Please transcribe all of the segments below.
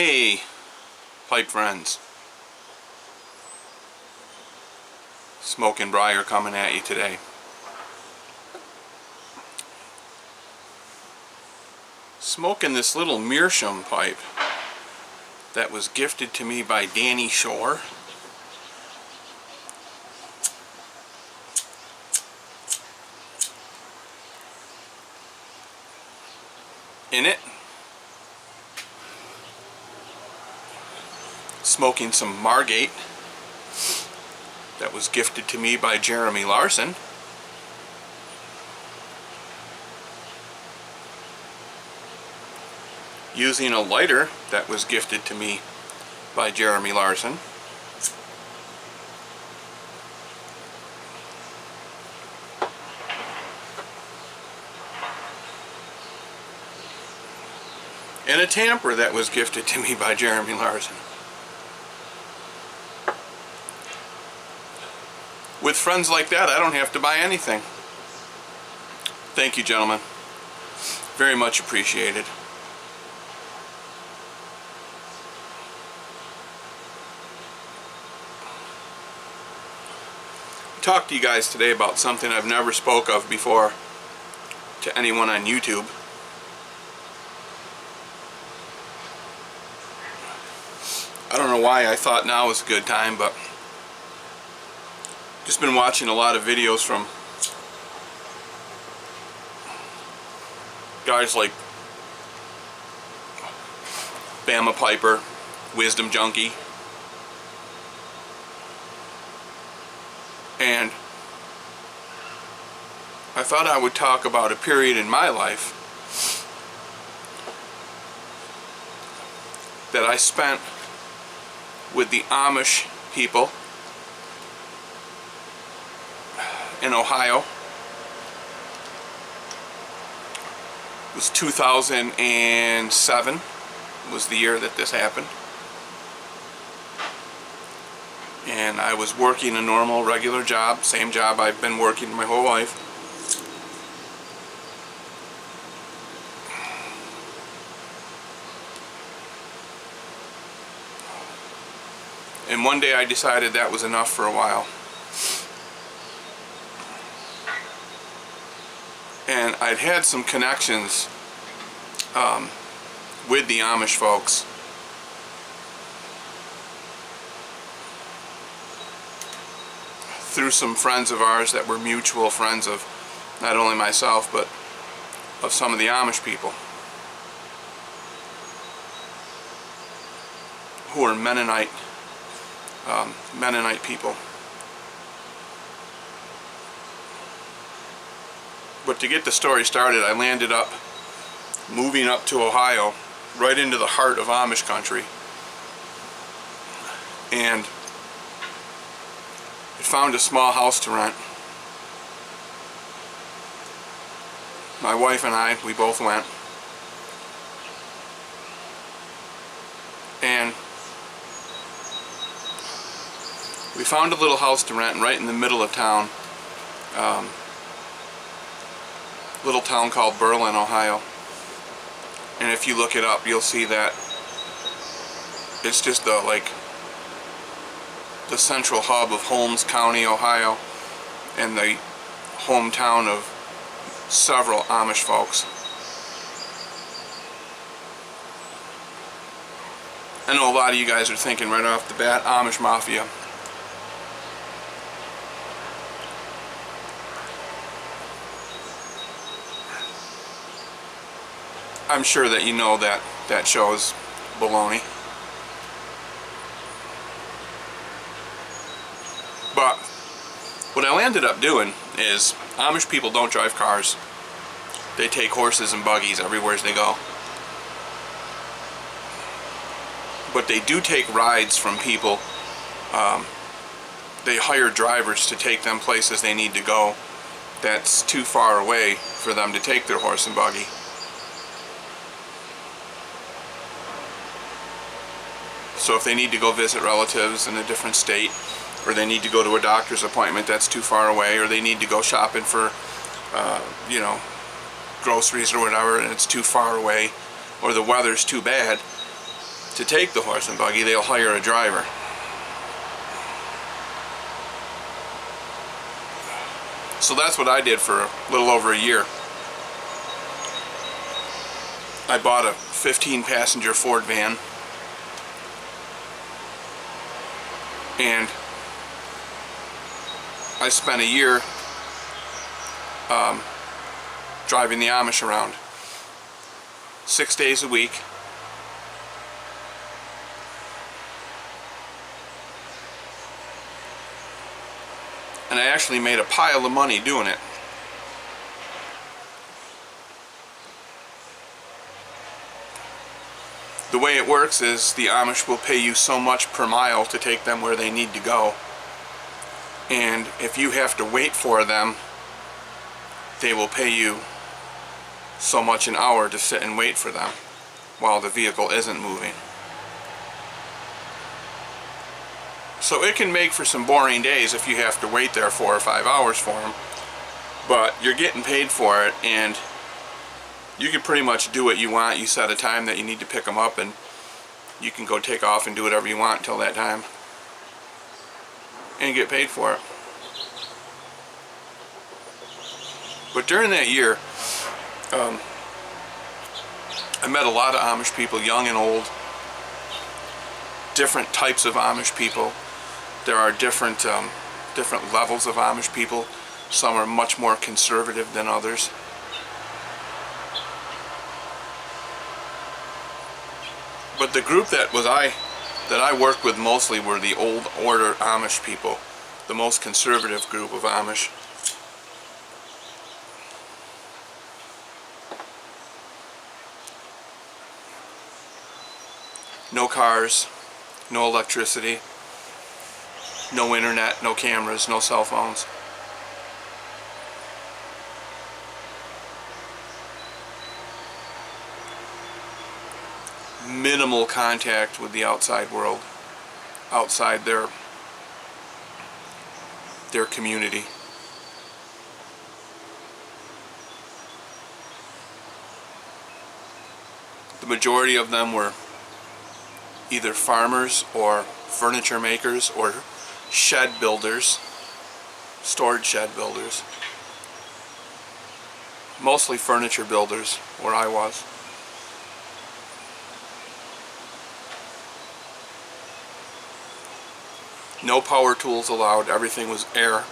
Hey, pipe friends. Smoke and Briar coming at you today. Smoking this little meerschaum pipe that was gifted to me by Danny Shore. In it, smoking some Margate that was gifted to me by Jeremy Larson. Using a lighter that was gifted to me by Jeremy Larson. And a tamper that was gifted to me by Jeremy Larson. With friends like that, I don't have to buy anything. Thank you, gentlemen. Very much appreciated. Talk to you guys today about something I've never spoke of before to anyone on YouTube. I don't know why I thought now was a good time, but just been watching a lot of videos from guys like Bama Piper, Wisdom Junkie, and I thought I would talk about a period in my life that I spent with the Amish people in Ohio. It was 2007 was the year that this happened. And I was working a normal, regular job, same job I've been working my whole life. And one day I decided that was enough for a while. And I'd had some connections with the Amish folks. Through some friends of ours that were mutual friends of not only myself, but of some of the Amish people who are Mennonite people. But to get the story started, I landed up moving up to Ohio, right into the heart of Amish country, and I found a small house to rent. My wife and I, we both went, and we found a little house to rent right in the middle of town. Little town called Berlin, Ohio. And if you look it up, you'll see that it's just the central hub of Holmes County, Ohio, and the hometown of several Amish folks. I know a lot of you guys are thinking right off the bat, Amish Mafia. I'm sure that you know that that show is baloney. But what I ended up doing is, Amish people don't drive cars. They take horses and buggies everywhere they go. But they do take rides from people. They hire drivers to take them places they need to go that's too far away for them to take their horse and buggy. So if they need to go visit relatives in a different state, or they need to go to a doctor's appointment that's too far away, or they need to go shopping for, groceries or whatever, and it's too far away, or the weather's too bad to take the horse and buggy, they'll hire a driver. So that's what I did for a little over a year. I bought a 15-passenger Ford van, and I spent a year driving the Amish around 6 days a week. And I actually made a pile of money doing it. The way it works is the Amish will pay you so much per mile to take them where they need to go. And if you have to wait for them, they will pay you so much an hour to sit and wait for them while the vehicle isn't moving. So it can make for some boring days if you have to wait there 4 or 5 hours for them, but you're getting paid for it, and you can pretty much do what you want. You set a time that you need to pick them up, and you can go take off and do whatever you want until that time and get paid for it. But during that year, I met a lot of Amish people, young and old, different types of Amish people. There are different levels of Amish people. Some are much more conservative than others. But the group that I worked with mostly were the old order Amish people, the most conservative group of Amish. No cars, no electricity, no internet, no cameras, no cell phones. Minimal contact with the outside world, outside their community. The majority of them were either farmers or furniture makers or shed builders, storage shed builders. Mostly furniture builders where I was. No power tools allowed. Everything was air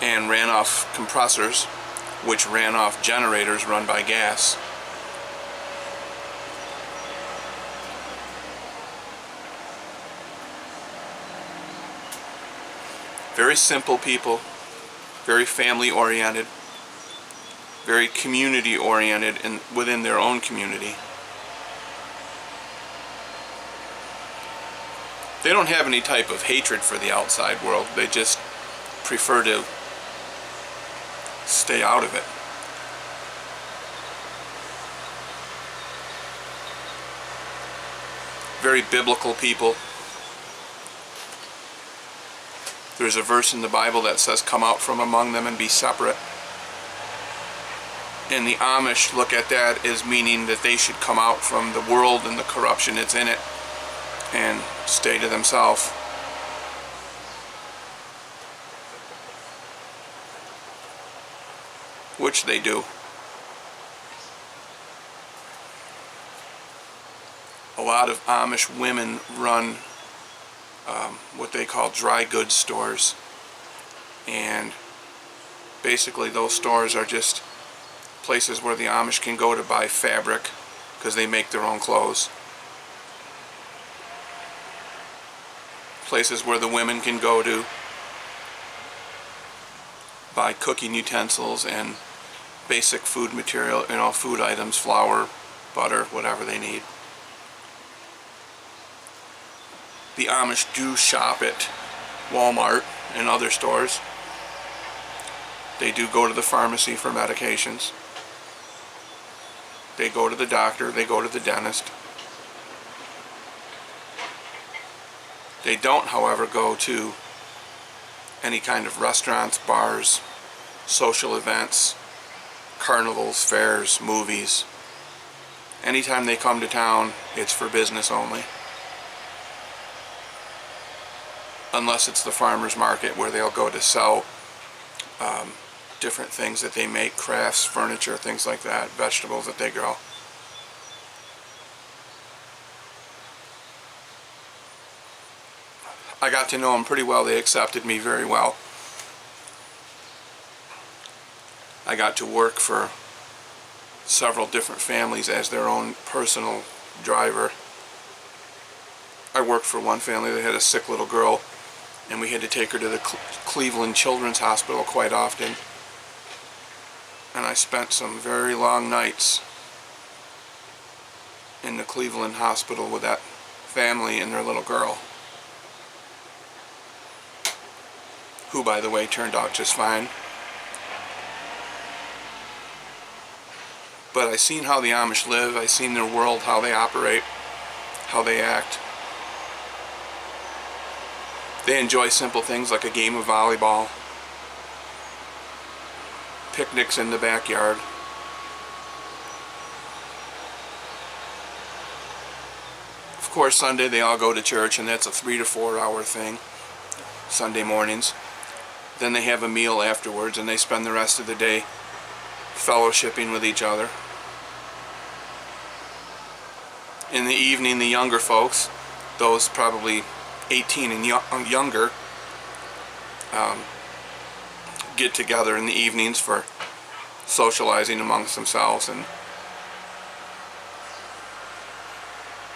and ran off compressors, which ran off generators run by gas. Very simple people, very family oriented, very community oriented within their own community. They don't have any type of hatred for the outside world. They just prefer to stay out of it. Very biblical people. There's a verse in the Bible that says, "Come out from among them and be separate." And the Amish look at that as meaning that they should come out from the world and the corruption that's in it and stay to themselves. Which they do. A lot of Amish women run what they call dry goods stores, and basically those stores are just places where the Amish can go to buy fabric because they make their own clothes. Places where the women can go to buy cooking utensils and basic food material, food items, flour, butter, whatever they need. The Amish do shop at Walmart and other stores. They do go to the pharmacy for medications. They go to the doctor, they go to the dentist. They don't, however, go to any kind of restaurants, bars, social events, carnivals, fairs, movies, Anytime they come to town, it's for business only. Unless it's the farmer's market where they'll go to sell different things that they make, crafts, furniture, things like that, vegetables that they grow. I got to know them pretty well. They accepted me very well. I got to work for several different families as their own personal driver. I worked for one family that had a sick little girl, and we had to take her to the Cleveland Children's Hospital quite often. And I spent some very long nights in the Cleveland hospital with that family and their little girl, who, by the way, turned out just fine. But I seen how the Amish live. I seen their world, how they operate, how they act. They enjoy simple things like a game of volleyball, picnics in the backyard. Of course, Sunday they all go to church, and that's a 3 to 4 hour thing, Sunday mornings. Then they have a meal afterwards, and they spend the rest of the day fellowshipping with each other. In the evening, the younger folks, those probably 18 and younger, get together in the evenings for socializing amongst themselves, and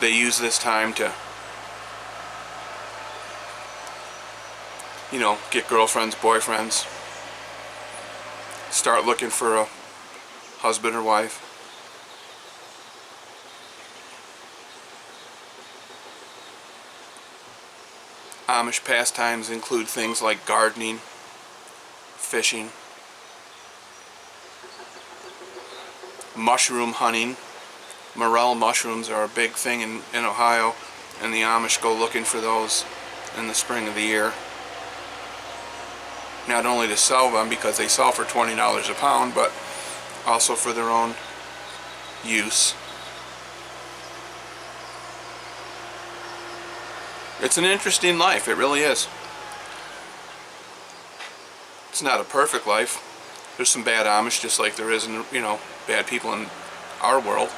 they use this time to, you know, get girlfriends, boyfriends, start looking for a husband or wife. Amish pastimes include things like gardening, fishing, mushroom hunting. Morel mushrooms are a big thing in Ohio, and the Amish go looking for those in the spring of the year. Not only to sell them because they sell for $20 a pound, but also for their own use. It's an interesting life, it really is. It's not a perfect life. There's some bad Amish, just like there is, you know, bad people in our world.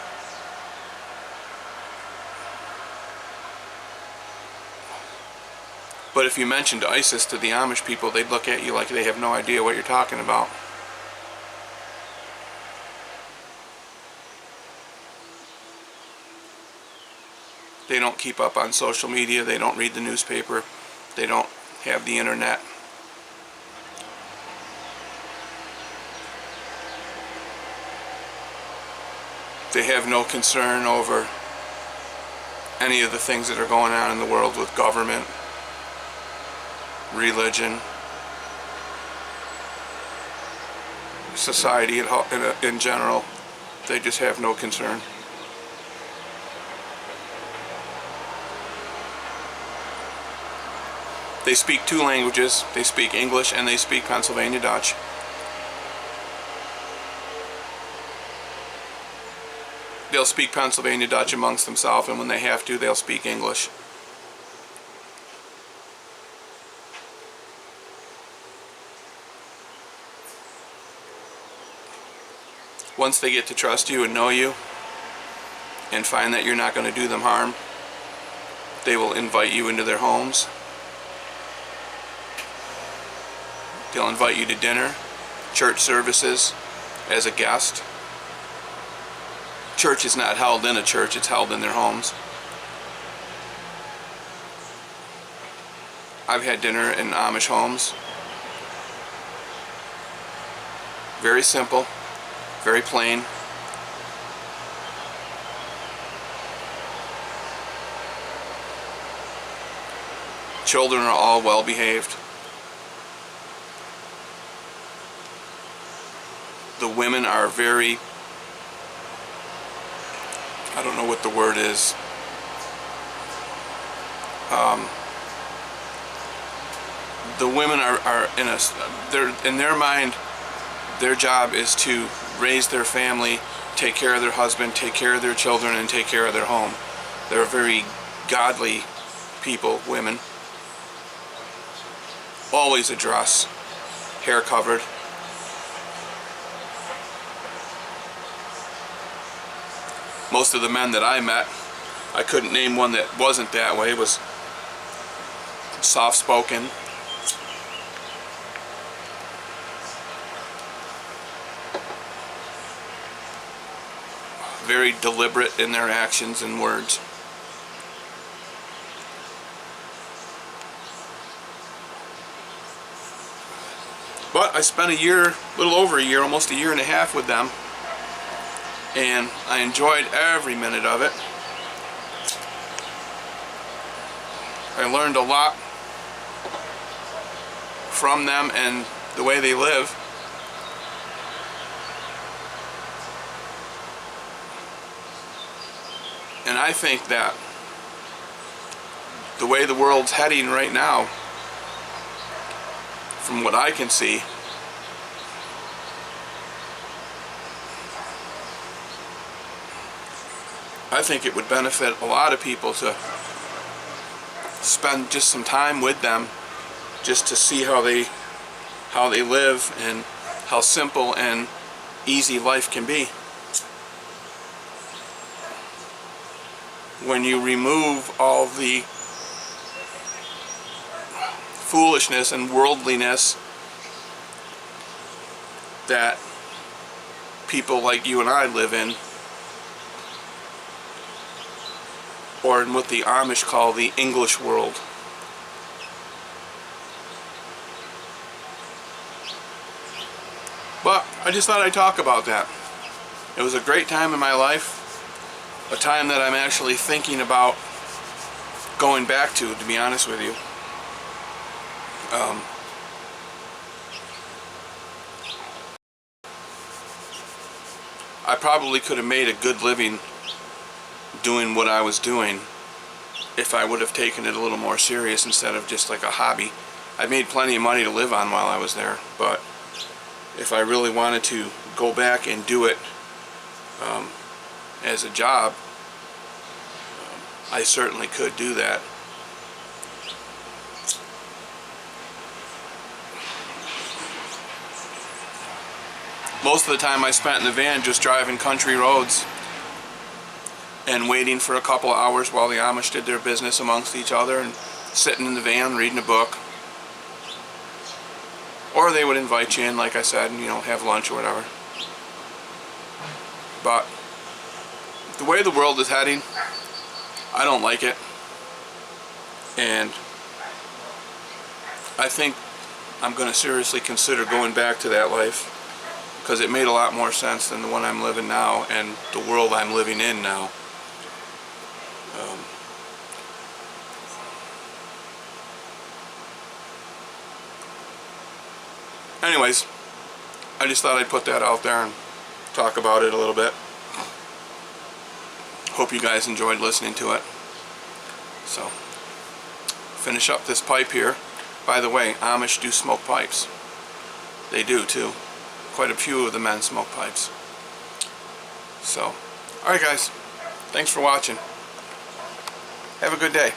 But if you mentioned ISIS to the Amish people, they'd look at you like they have no idea what you're talking about. They don't keep up on social media, they don't read the newspaper, they don't have the internet. They have no concern over any of the things that are going on in the world with government, religion, society in general. They just have no concern. They speak 2 languages. They speak English and they speak Pennsylvania Dutch. They'll speak Pennsylvania Dutch amongst themselves, and when they have to, they'll speak English. Once they get to trust you and know you and find that you're not going to do them harm, they will invite you into their homes. They'll invite you to dinner, church services as a guest. Church is not held in a church, it's held in their homes. I've had dinner in Amish homes. Very simple, very plain. Children are all well behaved. The women are very, I don't know what the word is. The women are in their mind, their job is to raise their family, take care of their husband, take care of their children, and take care of their home. They're very godly people, women. Always a dress, hair covered. Most of the men that I met, I couldn't name one that wasn't that way. It was soft-spoken, very deliberate in their actions and words. But I spent a year, a little over a year, almost a year and a half with them, and I enjoyed every minute of it. I learned a lot from them and the way they live. And I think that the way the world's heading right now, from what I can see, I think it would benefit a lot of people to spend just some time with them, just to see how they live and how simple and easy life can be. When you remove all the foolishness and worldliness that people like you and I live in, or in what the Amish call the English world. But I just thought I'd talk about that. It was a great time in my life, a time that I'm actually thinking about going back to be honest with you. I probably could have made a good living doing what I was doing if I would have taken it a little more serious instead of just like a hobby. I made plenty of money to live on while I was there, but if I really wanted to go back and do it as a job, I certainly could do that. Most of the time I spent in the van just driving country roads and waiting for a couple of hours while the Amish did their business amongst each other, and sitting in the van reading a book. Or they would invite you in, like I said, and have lunch or whatever. But the way the world is heading, I don't like it. And I think I'm going to seriously consider going back to that life, because it made a lot more sense than the one I'm living now and the world I'm living in now. Anyways, I just thought I'd put that out there and talk about it a little bit. Hope you guys enjoyed listening to it. So, finish up this pipe here. By the way, Amish do smoke pipes. They do too. Quite a few of the men smoke pipes. So, alright guys, thanks for watching. Have a good day.